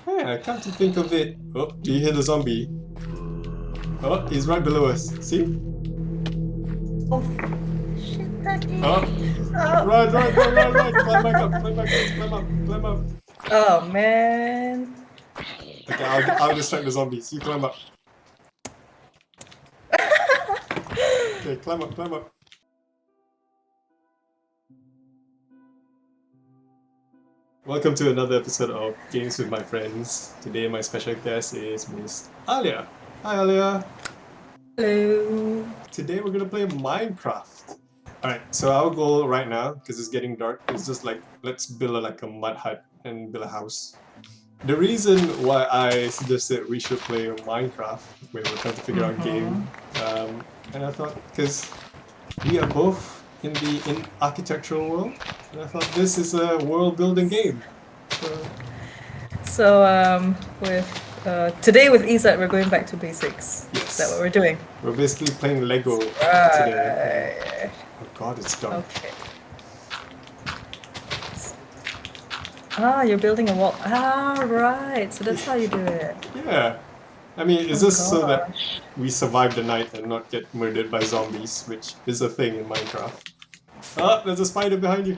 Yeah, come to think of it. Oh, do you hear the zombie? Oh, he's right below us. See? Oh, shit, Daddy. Oh, Oh. right. Climb back up, let's climb up. Oh, man. Okay, I'll distract the zombies. You climb up. Okay, climb up. Welcome to another episode of Games with My Friends. Today my special guest is Miss Alia. Hi Alia. Hello. Today we're gonna play Minecraft. Alright, so our goal right now, because it's getting dark, is just like, let's build like a mud hut and build a house. The reason why I suggested we should play Minecraft when we're trying to figure out game, and I thought, because we are both in the architectural world, and I thought this is a world building game. So, today with Izzat, we're going back to basics. Yes. Is that what we're doing? We're basically playing Lego today. Right. Oh god, it's dark. Okay. Ah, you're building a wall. Ah, right. So that's how you do it. Yeah. I mean, it's just so that Gosh. we survive the night and not get murdered by zombies, which is a thing in Minecraft. Ah, there's a spider behind you.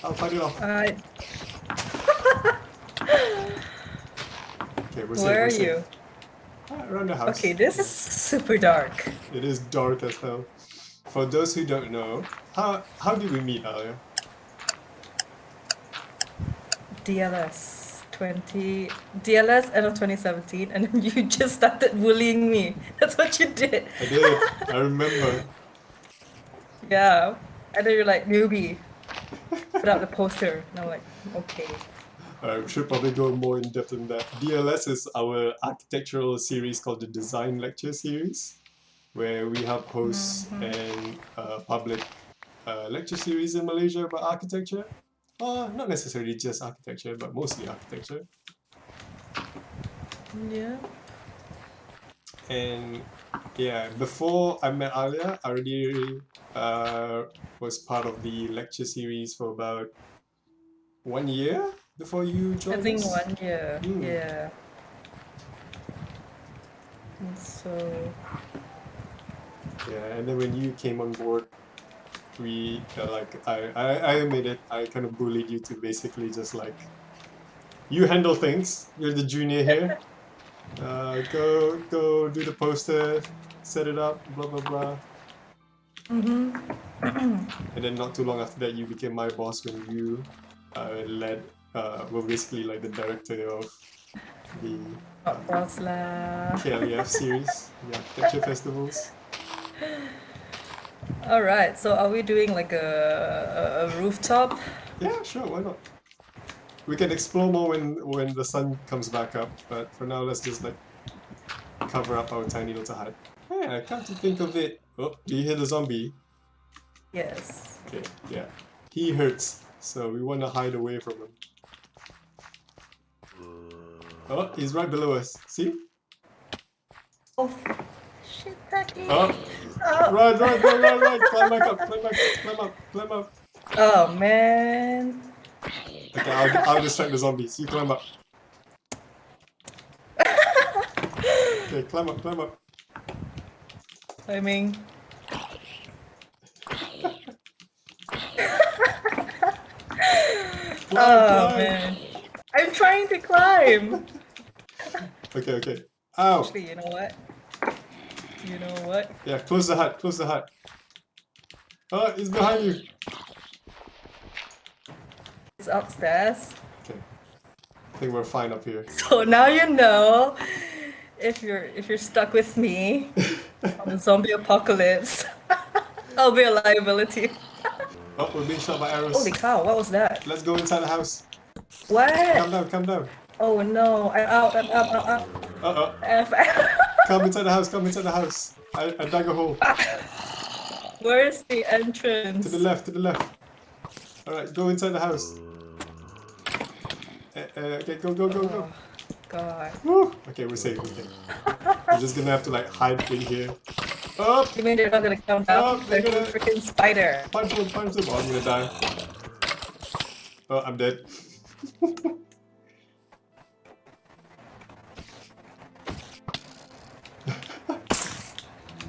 I'll fight it off. Alright. Okay, Where are you? Around the house. Okay, this is super dark. It is dark as hell. For those who don't know, how did we meet, Alia? DLS end of 2017, and then you just started bullying me. That's what you did. I did. I remember. Yeah. And then you're like, newbie. Put out the poster. And I'm like, okay. We should probably go more in depth in that. DLS is our architectural series called the Design Lecture Series, where we help host and public lecture series in Malaysia about architecture. Not necessarily just architecture, but mostly architecture. Yeah. And yeah, before I met Alia, I already was part of the lecture series for about 1 year before you joined I think us. 1 year. Yeah. And so yeah, and then when you came on board, we I admit it, I kind of bullied you to basically just like, you handle things, you're the junior here, go do the poster, set it up, blah blah blah. And then not too long after that you became my boss when you led were basically like the director of the KLEF series, the architecture festivals. Alright, so are we doing like a rooftop? Yeah, sure, why not? We can explore more when the sun comes back up, but for now let's just like cover up our tiny little hut. Yeah, come to think of it. Oh, do you hear the zombie? Yes. Okay, yeah. He hurts, so we want to hide away from him. Oh, he's right below us. See? Oh, shit, Daddy. Oh, right. Climb back up, climb up. Oh, man. Okay, I'll distract the zombies. You climb up. Okay, climb up. Climbing. Climb. Man. I'm trying to climb. Okay. Ow. Actually, you know what? Yeah, close the hut. Oh, he's behind you. It's upstairs. Okay. I think we're fine up here. So now you know if you're stuck with me on the zombie apocalypse, I'll be a liability. Oh, we're being shot by arrows. Holy cow, what was that? Let's go inside the house. What? Calm down. Oh no, I'm out. Uh-oh. F. Come inside the house. I dug a hole. Where's the entrance? To the left. Alright, go inside the house. Okay, go. Oh, God. Woo. Okay, we're safe. We're just gonna have to like hide in here. Oh! You mean they're not gonna come down? Oh, they're There's a freaking spider. Punch them. Oh, I'm gonna die. Oh, I'm dead.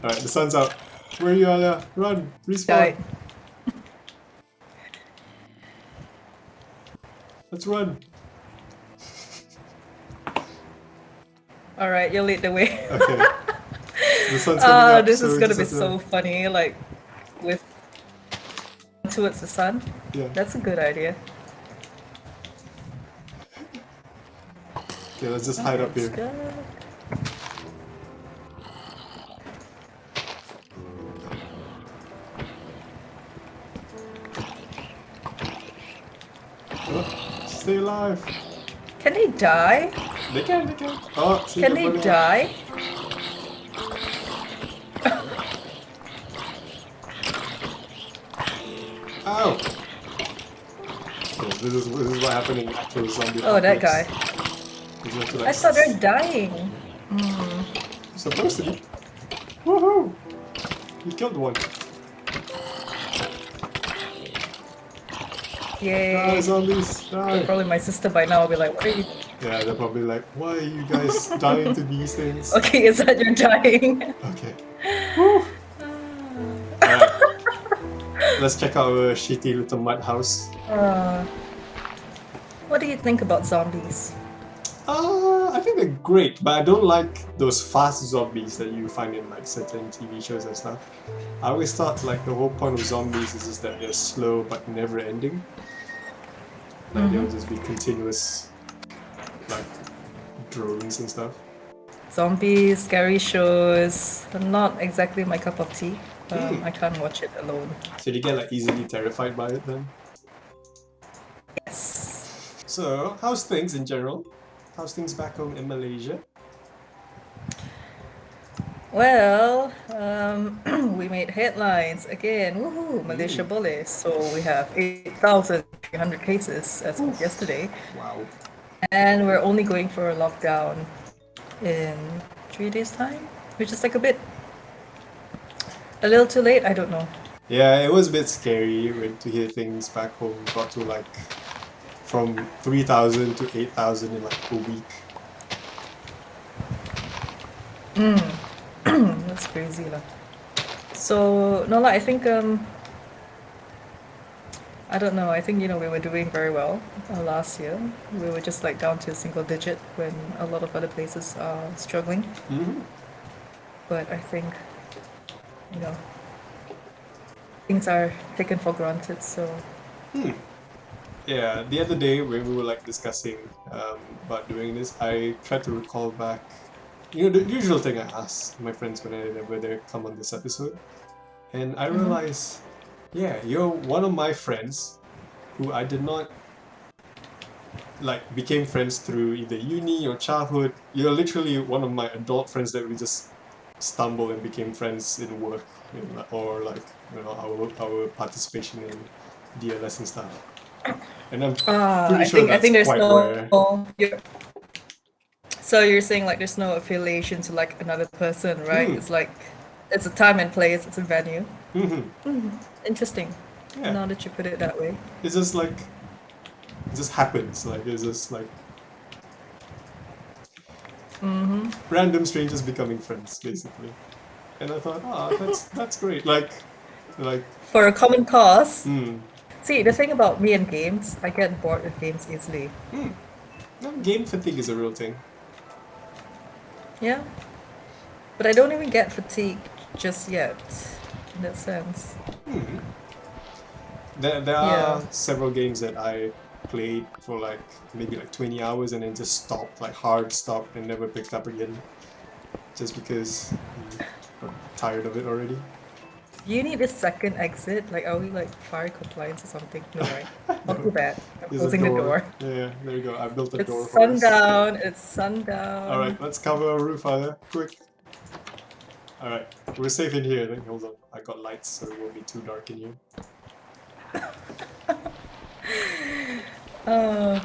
Alright, the sun's out. Where are you, Alia? Run! Respawn! Died. Let's run! Alright, you'll lead the way. Okay. The sun's coming up, This so is we gonna just be have to so run. funny, like, with towards the sun. Yeah. That's a good idea. Okay, let's just hide up Let's here. go. Oh, stay alive! Can they die? They can, they can. Oh, see, Can they're they burning up. die? Ow! Okay, this is what happened in actual zombie Oh, that apocalypse. guy. You have to, like, I thought they're dying. supposed to be. Woohoo! You killed one. Yay. Die, zombies! Die! Probably my sister by now will be like, what are you... Yeah, they're probably like, why are you guys dying to these things? Okay, is that you're dying? Okay. Woo! Alright. Let's check out our shitty little mud house. What do you think about zombies? I think they're great, but I don't like those fast zombies that you find in like certain TV shows and stuff. I always thought like the whole point of zombies is just that they're slow but never ending. Like they'll just be continuous, like drones and stuff. Zombies, scary shows, not exactly my cup of tea. I can't watch it alone. So do you get like easily terrified by it then? Yes. So how's things in general? How's things back home in Malaysia? Well, we made headlines again. Woohoo! Malaysia boleh. So we have 8,300 cases as of yesterday, Wow. and we're only going for a lockdown in 3 days' time, which is like a little too late. I don't know. Yeah, it was a bit scary when to hear things back home got to like from 3,000 to 8,000 in like a week. That's crazy lah. So no lah, I think I don't know. I think we were doing very well last year. We were just like down to a single digit when a lot of other places are struggling. But I think things are taken for granted. So Yeah, the other day when we were like discussing about doing this, I tried to recall back, the usual thing I ask my friends whenever they come on this episode, and I realized, yeah, you're one of my friends who I did not like became friends through either uni or childhood. You're literally one of my adult friends that we just stumbled and became friends in work, or like our participation in DLS and stuff. And I'm pretty sure I think that's there's quite rare. So you're saying like there's no affiliation to like another person, right? It's like it's a time and place, it's a venue. Interesting. Yeah. Now that you put it that way. It's just like it just happens. Like it's just like random strangers becoming friends, basically. And I thought, that's great. Like For a common cause. mm, See, the thing about me and games, I get bored with games easily. no, game fatigue is a real thing. Yeah. But I don't even get fatigued just yet, in that sense. There are several games that I played for like maybe like 20 hours and then just stopped, like hard stopped and never picked up again. Just because I'm tired of it already. You need a second exit? Like, are we like fire compliance or something? No, right? Not too bad. I'm There's a closing the door. Yeah, there you go. I built a It's door for us. sundown. It's sundown. Alright, let's cover our roof, Alia. Quick. Alright, we're safe in here. Then hold on. I got lights, so it won't be too dark in here.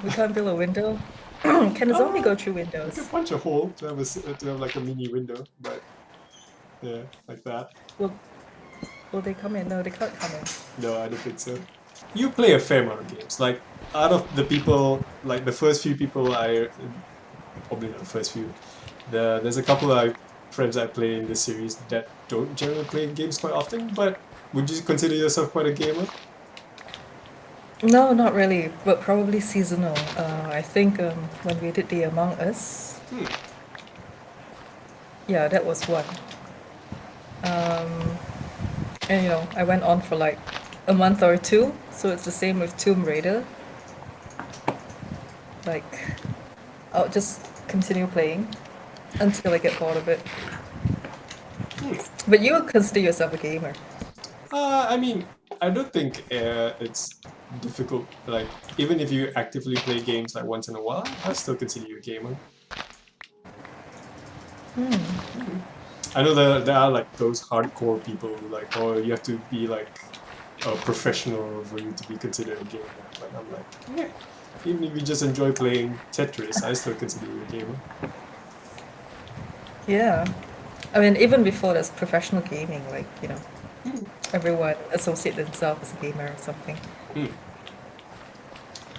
We can't build a window. Can a zombie go through You windows? could punch a hole to have like a mini window, but yeah, like that. Will they come in? No, they can't come in. No, I don't think so. You play a fair amount of games. Like out of the people, like the first few people probably not the first few. There's a couple I friends I play in this series that don't generally play games quite often, but would you consider yourself quite a gamer? No, not really, but probably seasonal. I think when we did the Among Us, yeah, that was one. And you know, I went on for like a month or two, so it's the same with Tomb Raider. Like, I'll just continue playing until I get bored of it. But you would consider yourself a gamer. I mean, I don't think it's difficult. Like, even if you actively play games like once in a while, I still consider you a gamer. I know there are like those hardcore people who like, oh, you have to be like a professional for you to be considered a gamer. But I'm like, yeah, even if you just enjoy playing Tetris, I still consider you a gamer. Yeah. I mean, even before there's professional gaming, like, you know, everyone associate themselves as a gamer or something.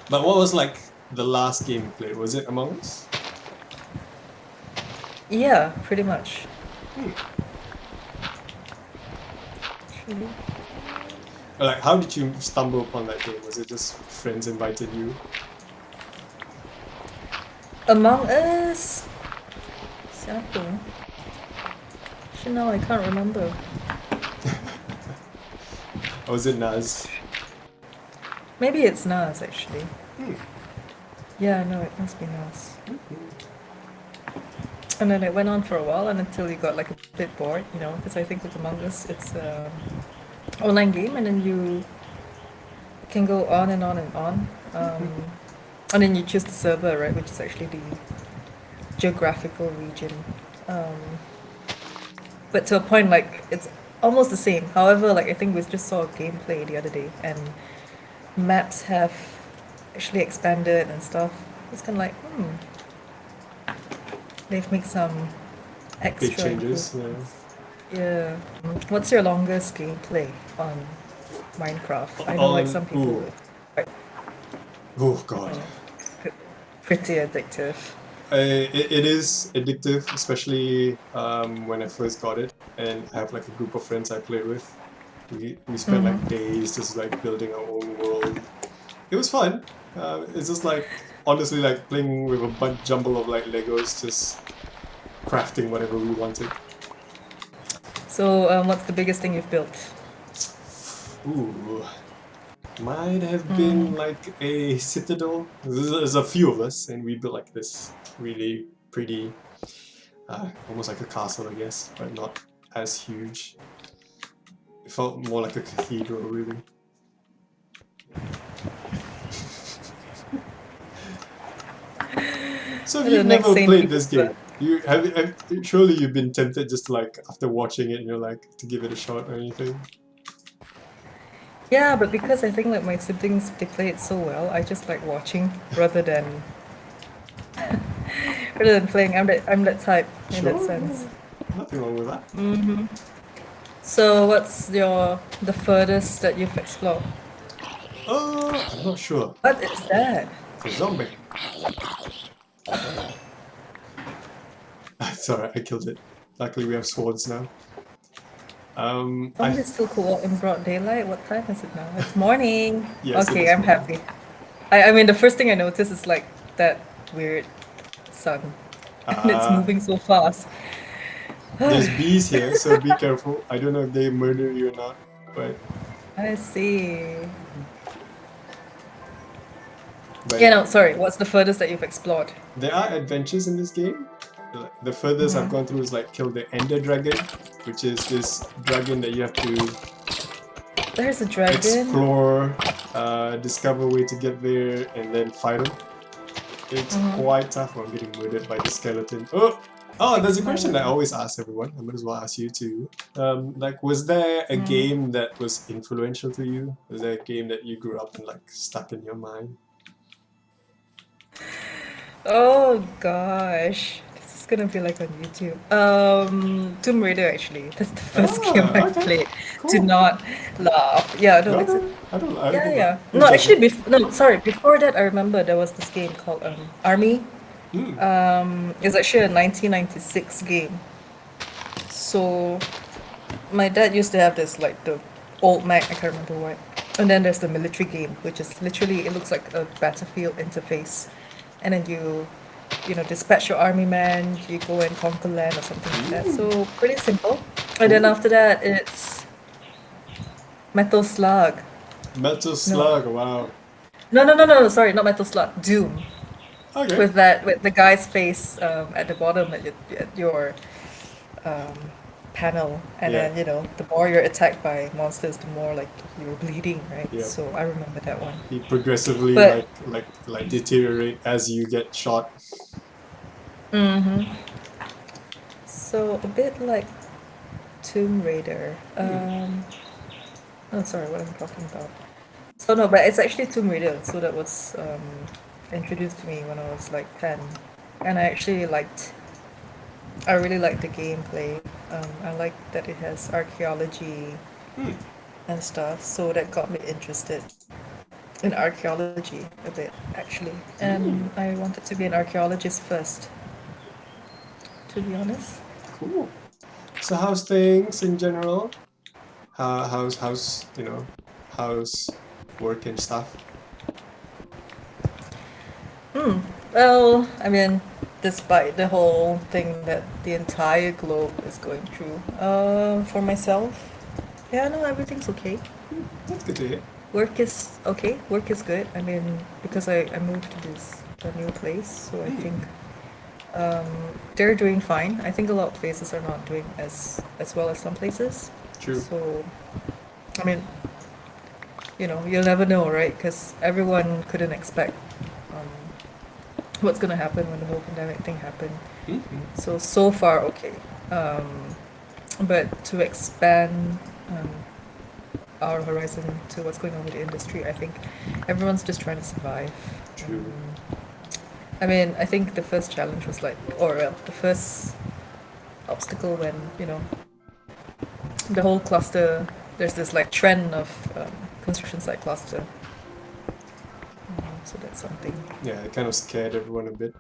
But what was like the last game you played? Was it Among Us? Yeah, pretty much. Like, how did you stumble upon that game? Was it just friends invited you? Among Us? Siapa? Actually, no, I can't remember. Or was it Naz? Maybe it's Nas, actually. Yeah, no, it must be Nas. And then it went on for a while, and until you got like a bit bored, you know, because I think with Among Us, it's an online game, and then you can go on and on and on. And then you choose the server, right, which is actually the geographical region. But to a point, like, it's almost the same. However, like, I think we just saw gameplay the other day, and maps have actually expanded and stuff. It's kind of like, they've made some extra Big changes, yeah. Yeah. What's your longest gameplay on Minecraft? I know, like, some people. Oh god. Pretty addictive. It is addictive, especially when I first got it, and I have like a group of friends I play with. We spent like days just like building our own world. It was fun. It's just like honestly like playing with a jumble of like Legos, just crafting whatever we wanted. So, what's the biggest thing you've built? Ooh, might have been like a citadel. There's a few of us, and we built like this really pretty, almost like a castle, I guess, but not as huge. It felt more like a cathedral, really. So if you've never played this game, surely you've been tempted just to like after watching it, and you're like to give it a shot or anything. Yeah, but because I think like my siblings, they play it so well, I just like watching rather than playing. I'm that type in that sense. Nothing wrong with that. So what's the furthest that you've explored? I'm not sure. What is that? It's a zombie. Sorry, I killed it. Luckily we have swords now. Zombies still cool in broad daylight? What time is it now? It's morning. Yes, Okay, I'm happy. I mean, the first thing I noticed is like that weird sun. And it's moving so fast. There's bees here, so be careful. I don't know if they murder you or not, but... I see. But yeah, no, sorry. What's the furthest that you've explored? There are adventures in this game. The furthest I've gone through is like kill the Ender Dragon, which is this dragon that you have to There's a dragon. Explore, discover a way to get there, and then fight him. It's quite tough. I'm getting murdered by the skeleton. Oh, there's a question that I always ask everyone. I might as well ask you too. Like, was there a game that was influential to you? Was there a game that you grew up and like stuck in your mind? Oh gosh. This is gonna be like on YouTube. Tomb Raider actually. That's the first game I played. Cool. Do not laugh. Yeah, no, I don't yeah. No, actually before that I remember there was this game called Army. It's actually a 1996 game. So my dad used to have this like the old Mac, I can't remember what. And then there's the military game, which is literally it looks like a battlefield interface. And then you know, dispatch your army man, you go and conquer land or something like that. So pretty simple. And then Cool. after that it's Metal Slug. Metal No. Slug, wow. No, sorry, not Metal Slug. Doom. Okay. With the guy's face at the bottom at your um, panel, and Yeah, then you know the more you're attacked by monsters, the more like you're bleeding, right? yeah. So I remember that one. He progressively But like deteriorate as you get shot. hmm so a bit like Tomb Raider. Oh, sorry, what am I talking about? So no, but it's actually Tomb Raider. So that was introduced to me when I was like 10, and I really liked the gameplay. I like that it has archaeology Hmm. and stuff, so that got me interested in archaeology a bit, actually. Hmm. And I wanted to be an archaeologist first, to be honest. Cool. So how's things in general? How's how's work and stuff? Hmm. Well, I mean, despite the whole thing that the entire globe is going through, for myself, yeah, no, everything's okay. That's good to hear. Work is okay. Work is good. I mean, because I moved to this a new place, so I think um, they're doing fine. I think a lot of places are not doing as well as some places. True. So, I mean, you know, you'll never know, right? Because everyone couldn't expect um, what's gonna happen when the whole pandemic thing happened. Hmm. So far, okay. Um, but to expand um, our horizon to what's going on with the industry, I think everyone's just trying to survive. True. I mean, I think the first challenge was like, or the first obstacle when, you know, the whole cluster, there's this like trend of construction site cluster. So that's something. Yeah, it kind of scared everyone a bit.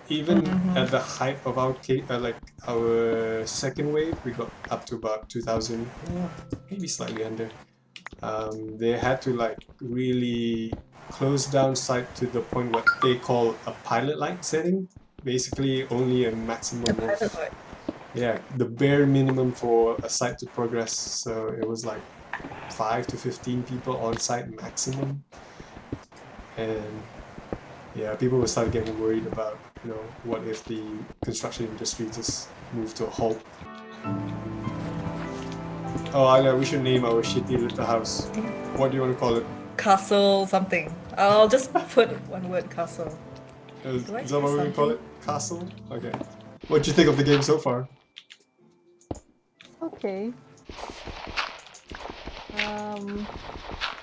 Even Mm-hmm. at the height of our like our second wave, we got up to about 2,000, maybe slightly under. They had to like really close down site to the point what they call a pilot light setting. Basically, only a A maximum of pilot light. yeah, the bare minimum for a site to progress. So it was like 5 to 15 people on site maximum, and yeah, people were starting getting worried about, what if the construction industry just moved to a halt. Oh, Alia, we should name our shitty little house. What do you want to call it? Castle something. I'll just put one word castle. Do I Is that hear what we call something? it? Castle? Okay. What do you think of the game so far? Okay.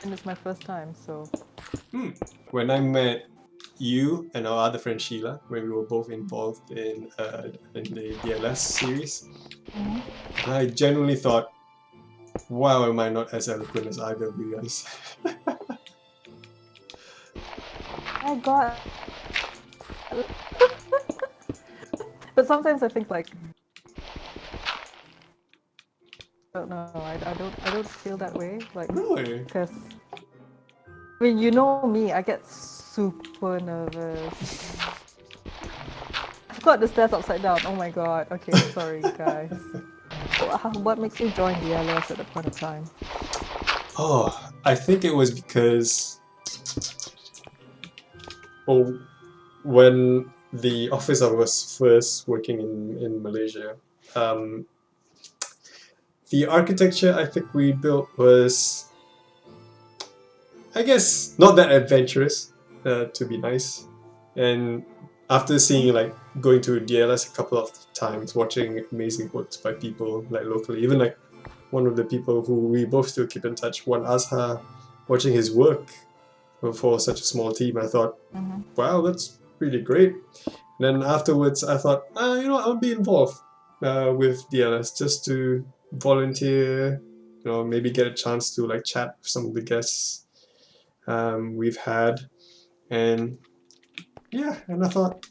And it's my first time, so. When I met you and our other friend Sheila, when we were both involved in the DLS series, I genuinely thought, wow, am I not as eloquent as either of you guys? I got. But sometimes I think like, I don't know. I don't feel that way. Like, Really? because I mean, you know me. I get super nervous. I've got the stairs upside down. Oh my god. Okay, sorry guys. What makes you join the LS at the point of time? Oh, I think it was because, well, when the office I was first working in Malaysia, um, the architecture I think we built was, I guess, not that adventurous, to be nice. And after seeing, like, going to DLS a couple of times, watching amazing works by people, like, locally, even, like, one of the people who we both still keep in touch, one Azhar, watching his work for such a small team, I thought, wow, that's really great. And then afterwards, I thought, I'll be involved with DLS just to volunteer, maybe get a chance to like chat with some of the guests we've had, and yeah, and I thought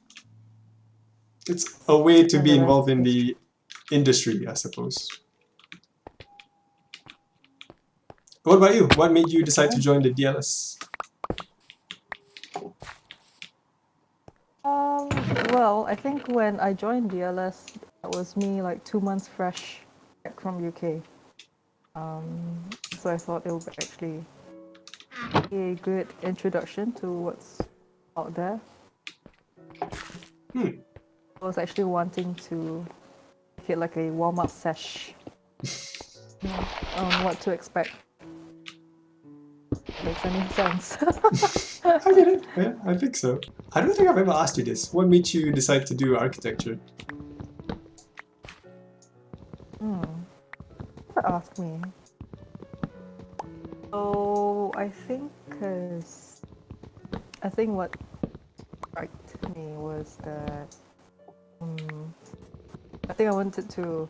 it's a way to And be the rest involved is in the history. industry, I suppose. What about you? What made you decide to join the DLS? Well, I think when I joined DLS, that was me like 2 months fresh back from UK. So I thought it would actually be a good introduction to what's out there. I was actually wanting to make it like a warm-up sesh on what to expect. Makes any sense? I get it. Yeah, I think so. I don't think I've ever asked you this. What made you decide to do architecture? Never asked me. So I think what struck me was that I think I wanted to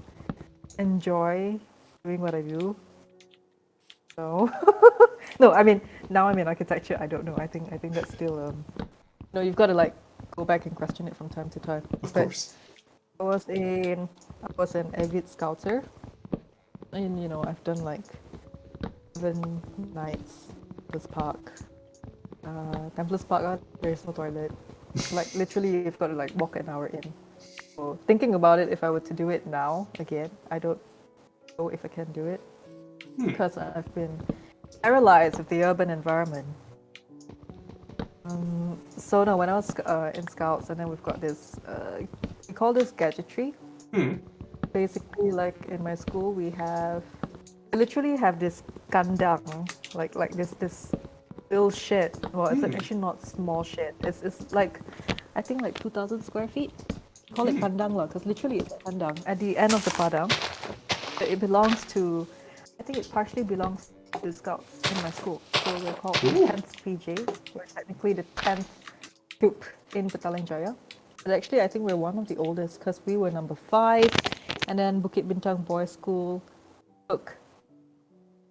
enjoy doing what I do. So no, I mean now I'm in architecture. I don't know. I think that's still no. You've got to like go back and question it from time to time. Of But course. I was an avid scouter, and I've done like 7 nights this park. Templars Park, there's no toilet. Like literally, you've got to like walk an hour in. So thinking about it, if I were to do it now again, I don't know if I can do it because I've been paralyzed with the urban environment. So no, when I was in Scouts, and then we've got this, we call this gadgetry. Basically, like in my school, we literally have this kandang, like this little shed. Well, it's actually not small shed. It's like, I think like 2,000 square feet. Call it kandang lah, because literally it's a kandang at the end of the padang. It belongs to, I think it partially belongs to Scouts in my school. So we're called the 10th PJs. We're technically the 10th troop in Petaling Jaya. But actually, I think we're one of the oldest because we were number 5, and then Bukit Bintang Boys School took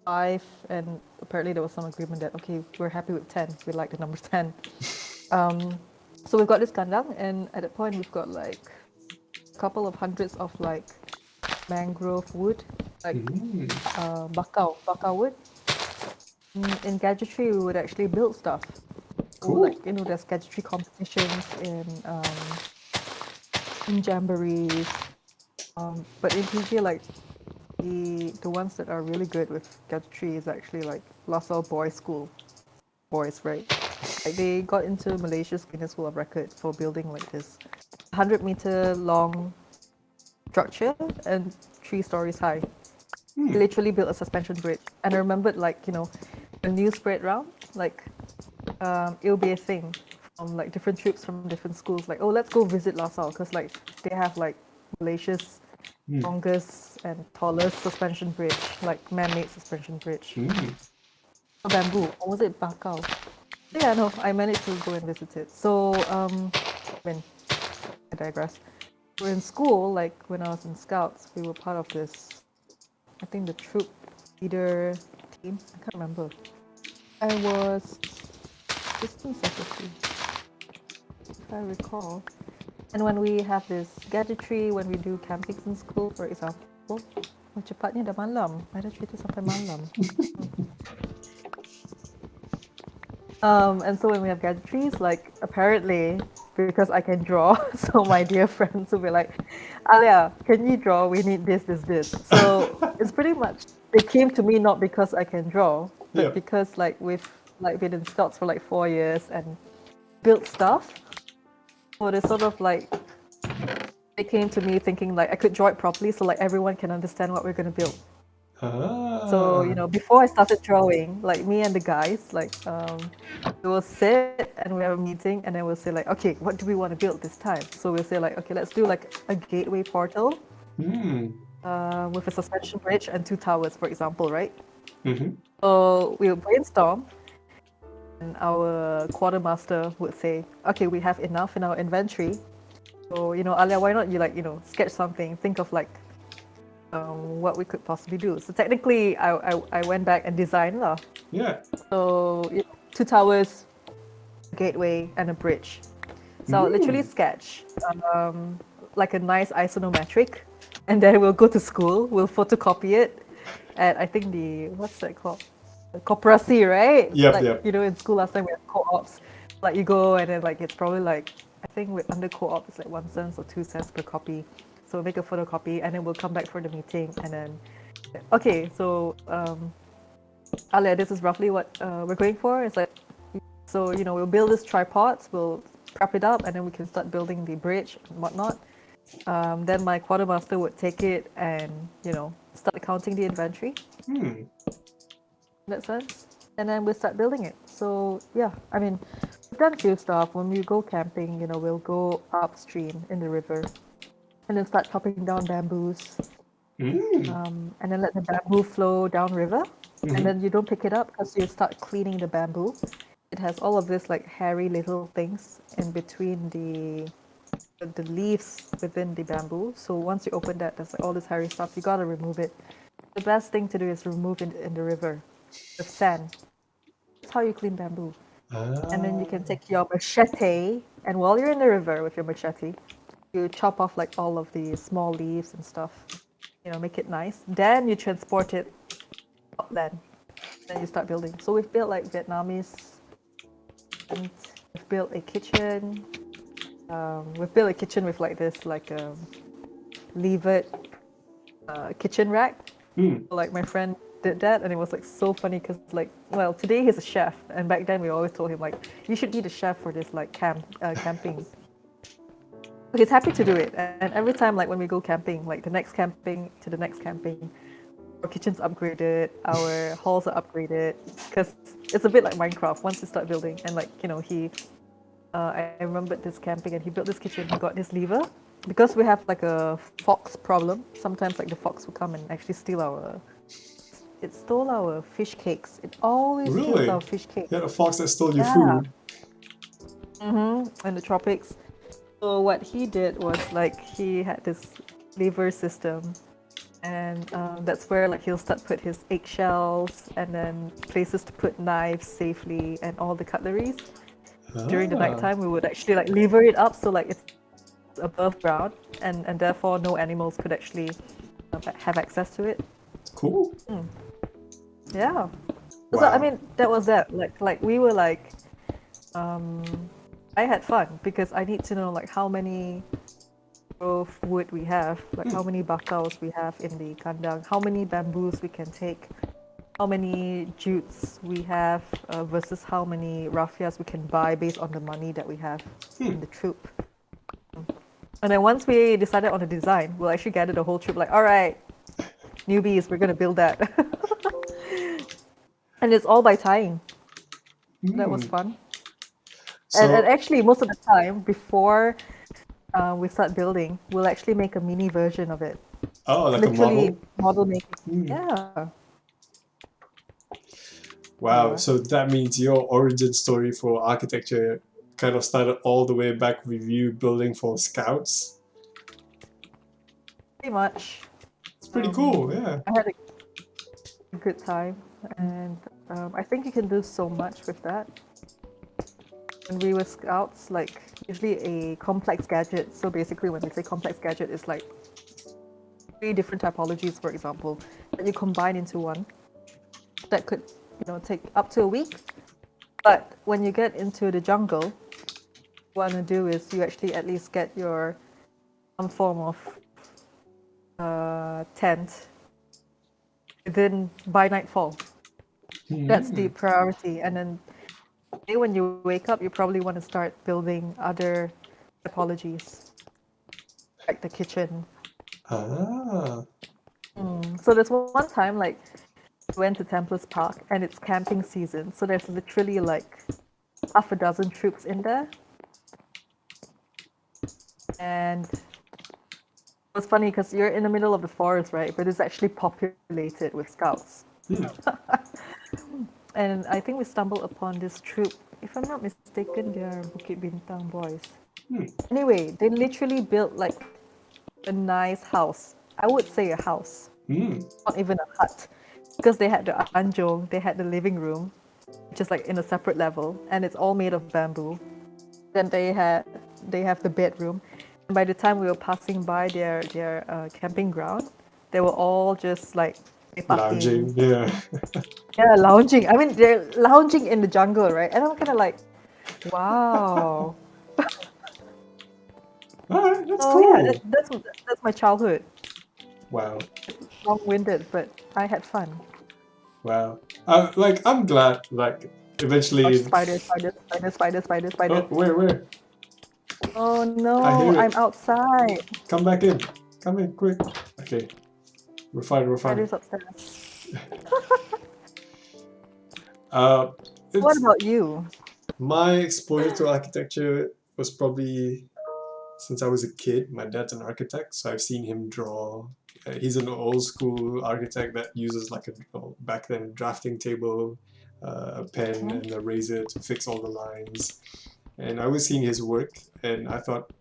5, and apparently there was some agreement that okay, we're happy with 10. We like the number 10. So we've got this kandang, and at that point we've got like a couple of hundreds of like mangrove wood, like bakau wood. In gadgetry, we would actually build stuff. Cool. Like there's gadgetry competitions in jamborees. But in PG, like the ones that are really good with gadgetry is actually like LaSalle Boys School boys, right? Like they got into Malaysia's Guinness World Record for building like this 100-meter long structure and 3 stories high. They literally built a suspension bridge, and I remembered like the news spread around like it'll be a thing from like different troops from different schools, like, oh, let's go visit LaSalle because like they have like Malaysia's longest and tallest suspension bridge, like man-made suspension bridge. Bamboo, or was it bakau? Yeah, no, I managed to go and visit it. So I digress. We're in school, like when I was in Scouts, we were part of this, I think the troop leader team, I can't remember. I was assistant secretary, if I recall. And when we have this gadgetry, when we do campings in school, for example, cepatnya dah malam. Ada cerita sampai malam. And so when we have gadgetries, like apparently, because I can draw, so my dear friends will be like, Alia, can you draw? We need this. So it's pretty much, they came to me not because I can draw, but because like we've like been in Scouts for like 4 years and built stuff. So they sort of like, they came to me thinking like I could draw it properly so like everyone can understand what we're going to build. So, before I started drawing, like me and the guys, like we will sit and we have a meeting, and then we'll say like, okay, what do we want to build this time? So we'll say like, okay, let's do like a gateway portal with a suspension bridge and 2 towers, for example, right? So we'll brainstorm, and our quartermaster would say, okay, we have enough in our inventory. So, Alia, why not you like, sketch something, think of like what we could possibly do. So technically, I went back and designed lah. Yeah. So 2 towers, a gateway, and a bridge. So I would literally sketch like a nice isometric, and then we'll go to school. We'll photocopy it at I think what's that called? The Koperasi, right? Yep, Like yep. in school last time we had co-ops. Like you go and then like it's probably like I think under co-op it's like 1 cent or 2 cents per copy. So we'll make a photocopy and then we'll come back for the meeting and then okay, so Alia, this is roughly what we're going for. It's like so we'll build this tripods, we'll prep it up, and then we can start building the bridge and whatnot. Then my quartermaster would take it and start counting the inventory. Hmm. In that sense, and then we start building it. So yeah, I mean, we've done a few stuff. When we go camping, we'll go upstream in the river, and then start chopping down bamboos, and then let the bamboo flow downriver, and then you don't pick it up because you start cleaning the bamboo. It has all of this like hairy little things in between the leaves within the bamboo. So once you open that, there's like all this hairy stuff. You gotta remove it. The best thing to do is remove it in the river with sand. That's how you clean bamboo. And then you can take your machete, and while you're in the river with your machete, you chop off like all of the small leaves and stuff. Make it nice. Then you transport it upland. Then you start building. So we've built like Vietnamese, and we've built a kitchen. We've built a kitchen with like this like levered kitchen rack. Like my friend did that, and it was like so funny because like today he's a chef, and back then we always told him like you should be the chef for this like camping. But he's happy to do it, and every time like when we go camping, like the next camping to the next camping, our kitchen's upgraded, our halls are upgraded because it's a bit like Minecraft once you start building. And like he I remembered this camping and he built this kitchen. He got this lever because we have like a fox problem. Sometimes like the fox will come and actually it stole our fish cakes. It always steals Really? our fish cakes. You had a fox that stole your Yeah. food. In the tropics. So what he did was like he had this lever system, and that's where like he'll start put his eggshells and then places to put knives safely and all the cutleries. During the nighttime, we would actually like lever it up so like it's above ground, and therefore no animals could actually have access to it. Cool. Yeah. Wow. So I mean that was that. Like we were like, I had fun because I need to know like how many grove wood we have, like how many bakaos we have in the kandang, how many bamboos we can take, how many jutes we have versus how many raffias we can buy based on the money that we have in the troop. And then once we decided on the design, we'll actually gather the whole troop like, all right, newbies, we're going to build that. And it's all by tying. That was fun. So, and actually, most of the time, before we start building, we'll actually make a mini version of it. like Literally a model making. Yeah. Wow, so that means your origin story for architecture kind of started all the way back with you building for scouts. Pretty much. It's pretty cool, yeah. I had a good time, and I think you can do so much with that. When we were scouts, like usually a complex gadget. So basically, when we say complex gadget, it's like 3 different typologies, for example, that you combine into one. That could, take up to a week. But when you get into the jungle, what you want to do is you actually at least get some form of tent by nightfall. That's the priority. And then when you wake up, you probably want to start building other typologies, like the kitchen. So there's one time, like, we went to Templars Park, and it's camping season. So there's literally like half a dozen troops in there. And it was funny because you're in the middle of the forest, right? But it's actually populated with scouts. And I think we stumbled upon this troop. If I'm not mistaken, they are Bukit Bintang boys. Anyway, they literally built like a nice house. I would say a house, not even a hut, because they had the anjong, they had the living room, just like in a separate level, and it's all made of bamboo. Then they have the bedroom, By the time we were passing by their camping ground, they were all just like Lounging, parking. yeah. Yeah, lounging. I mean, they're lounging in the jungle, right? And I'm kind of like, wow. Alright, that's So yeah, cool. that's my childhood. Wow. Long-winded, but I had fun. Wow. I'm glad, like, Watch eventually. spider, spider, spider, spider, spider, spider. Oh, where? Oh I no, hear I'm it. outside. Come back in. Come in, quick. Okay. We're fine. Spiders upstairs. Uh, What it's about you? my exposure to architecture was probably since I was a kid. My dad's an architect, so I've seen him draw. He's an old school architect that uses like back then drafting table, a pen Mhm. and a razor to fix all the lines. And I was seeing his work, and I thought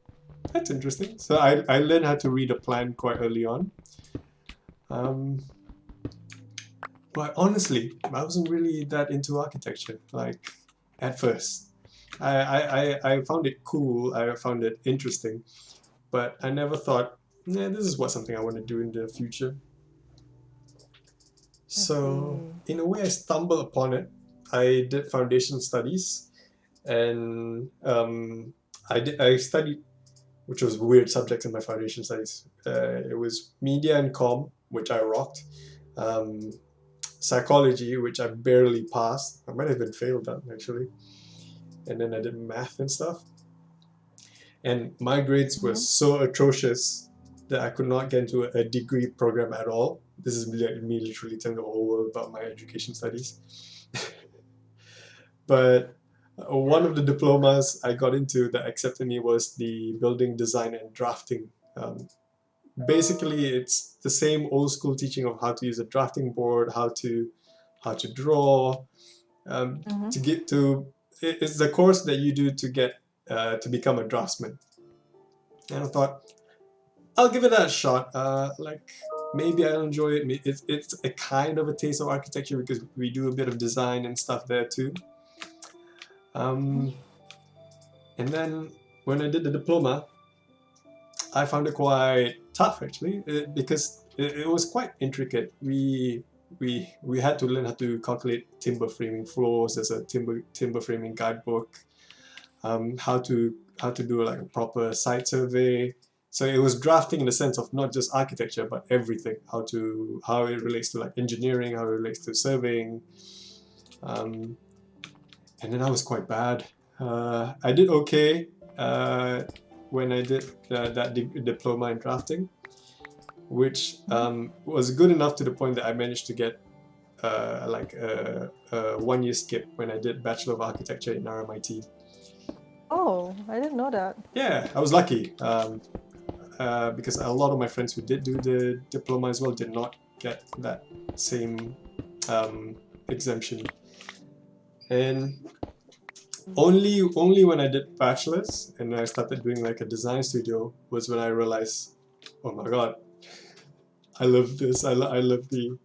that's interesting. So I learned how to read a plan quite early on. Um, but honestly, I wasn't really that into architecture. Like at first, I found it cool. I found it interesting, but I never thought, yeah, this is what something I want to do in the future. I So see. in a way, I stumbled upon it. I did foundation studies, and I studied, which was weird subjects in my foundation studies. It was media and comm, which I rocked. Um, Psychology, which I barely passed. I might have been failed that actually. And then I did math and stuff. And my grades were Mhm. so atrocious that I could not get into a degree program at all. This is me literally telling the whole world about my education studies. But one of the diplomas I got into that accepted me was the building design and drafting. Basically, it's the same old school teaching of how to use a drafting board, how to draw, Mhm. to get to. It's the course that you do to get to become a draftsman. And I thought I'll give it a shot. Like maybe I'll enjoy it. It's a kind of a taste of architecture because we do a bit of design and stuff there too. Um, and then when I did the diploma, I found it quite tough actually because it was quite intricate. We had to learn how to calculate timber framing floors. There's a timber framing guidebook. How to do like a proper site survey. So it was drafting in the sense of not just architecture but everything. How it relates to like engineering, how it relates to surveying. Um, and then I was quite bad. I did okay when I did that diploma in drafting, which was good enough to the point that I managed to get like a 1 year skip when I did Bachelor of Architecture in RMIT. Oh, I didn't know that. Yeah, I was lucky because a lot of my friends who did do the diploma as well did not get that same exemption. And only when I did bachelor's and I started doing like a design studio was when I realized, oh my god, I love this. I love the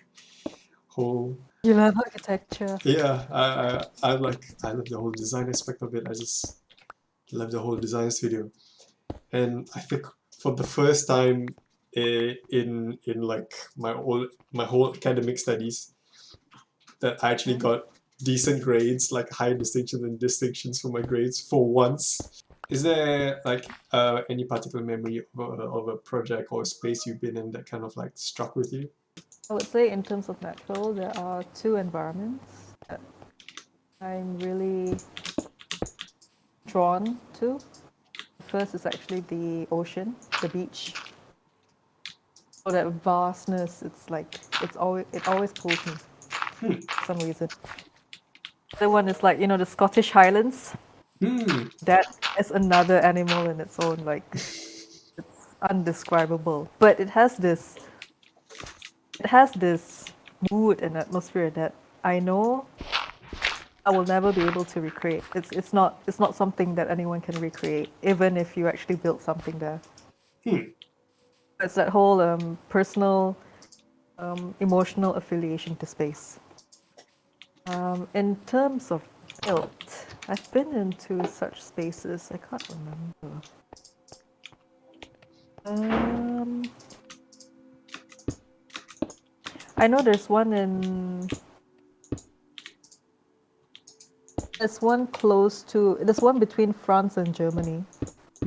whole. You love architecture. Yeah, I love the whole design aspect of it. I just love the whole design studio. And I think for the first time in like my whole academic studies that I actually Mhm. got decent grades, like high distinctions and distinctions for my grades for once. Is there like any particular memory of a project or a space you've been in that kind of like struck with you? I would say in terms of natural, there are two environments that I'm really drawn to. The first is actually the ocean, the beach. So that vastness, it always pulls me for some reason. The one is like, the Scottish Highlands. Hmm. That is another animal in its own, like it's undescribable. But it has this mood and atmosphere that I know I will never be able to recreate. It's not something that anyone can recreate, even if you actually build something there. Hmm. It's that whole personal, emotional affiliation to space. In terms of built, I've been into such spaces. I can't remember. Um, I know there's one in. There's one close to. There's one between France and Germany.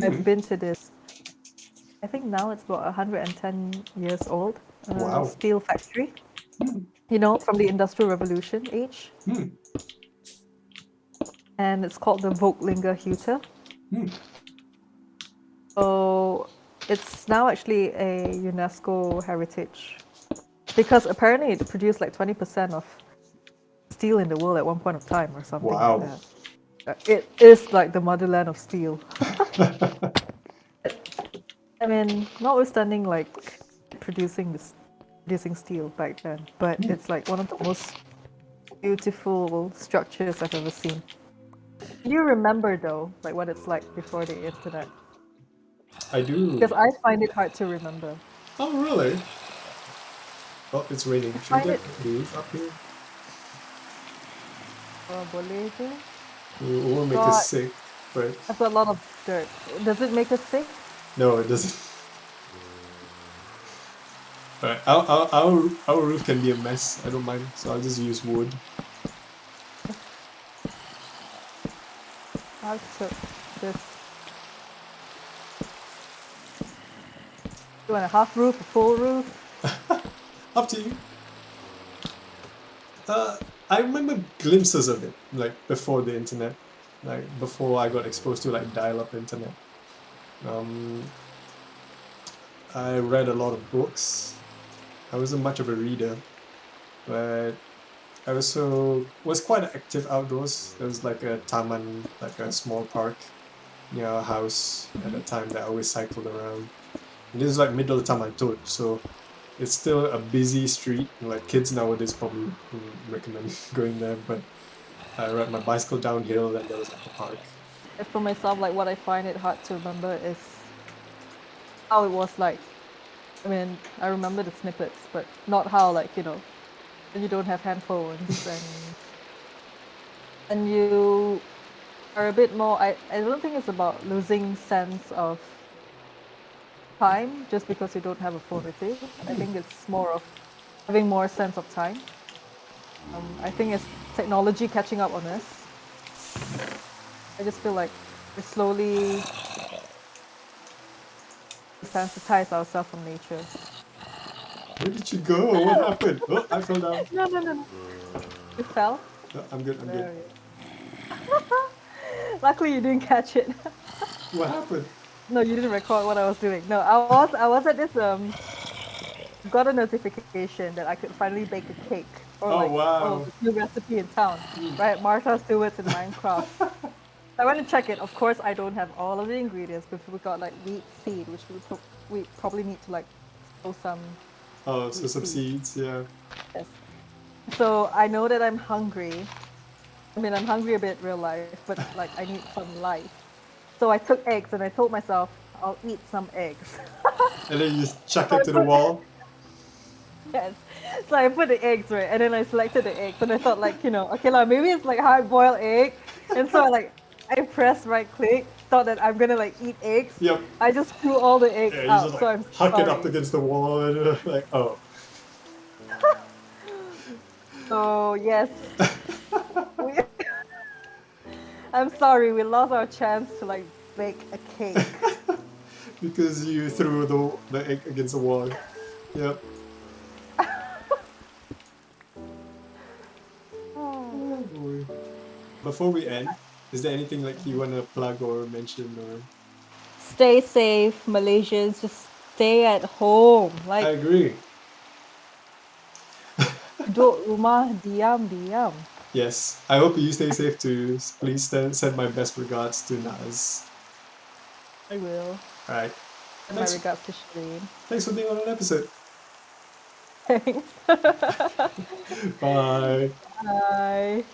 I've been to this. I think now it's about 110 years old. Wow. Steel factory. You know, from the Industrial Revolution age. And it's called the Völklinger Hütte. So it's now actually a UNESCO heritage because apparently it produced like 20% of steel in the world at one point of time or something Wow. like that. It is like the motherland of steel. I mean, notwithstanding like producing steel back then, but it's like one of the most beautiful structures I've ever seen. Do you remember though, like what it's like before the internet? I do. Because I find it hard to remember. Oh, really? Oh, it's raining. Should we find get it- the roof up here? Boleh je? It will make God. us sick, but I've got a lot of dirt. Does it make us sick? no, it doesn't. Alright, our roof can be a mess. I don't mind, so I'll just use wood. I took this. You want a half roof, a full roof? Up to you. I remember glimpses of it, like before the internet, like before I got exposed to like dial-up internet. I read a lot of books. I wasn't much of a reader, but I also was quite active outdoors. There was like a taman, like a small park near our house at the time that I always cycled around. And this is like middle of Taman Tod, so it's still a busy street. Like kids nowadays probably wouldn't recommend going there, but I ride my bicycle downhill and there was like a park. For myself, like what I find it hard to remember is how it was like. I mean, I remember the snippets, but not how like, you know, when you don't have handphones and you are a bit more I don't think it's about losing sense of time just because you don't have a phone with you. I think it's more of having more sense of time. I think it's technology catching up on us. I just feel like we slowly desensitize ourselves from nature. Where did you go? What happened? Oh, I fell down. No. You fell? No, I'm good, I'm good. Luckily you didn't catch it. What happened? No, you didn't record what I was doing. No, I was at this got a notification that I could finally bake a cake. Or Oh, like, wow. this new recipe in town. Right? Martha Stewart's in Minecraft. I went to check it. Of course I don't have all of the ingredients, but we got like wheat seed, which we probably need to like sow some. Oh, so some seeds, yeah. Yes. So I know that I'm hungry. I mean, I'm hungry a bit real life, but like I need some life. So I took eggs and I told myself I'll eat some eggs. And then you just chuck it to the wall. Yes. So I put the eggs, right, and then I selected the eggs, and I thought like, you know, okay, like maybe it's like hard-boiled egg, and so I pressed right-click, thought that I'm gonna like eat eggs. Yep. I just threw all the eggs Yeah, you out. just So like I'm huck it sorry. up against the wall and like, oh. So yes. I'm sorry, we lost our chance to like bake a cake. Because you threw the egg against the wall. Yep. Oh boy. Before we end, is there anything like you want to plug or mention or? Stay safe, Malaysians. Just stay at home. I Like agree. duduk rumah, diam. Yes. I hope you stay safe too. Please send my best regards to Naz. I will. Alright. And my regards to Shireen. Thanks for being on an episode. Thanks. Bye. Bye.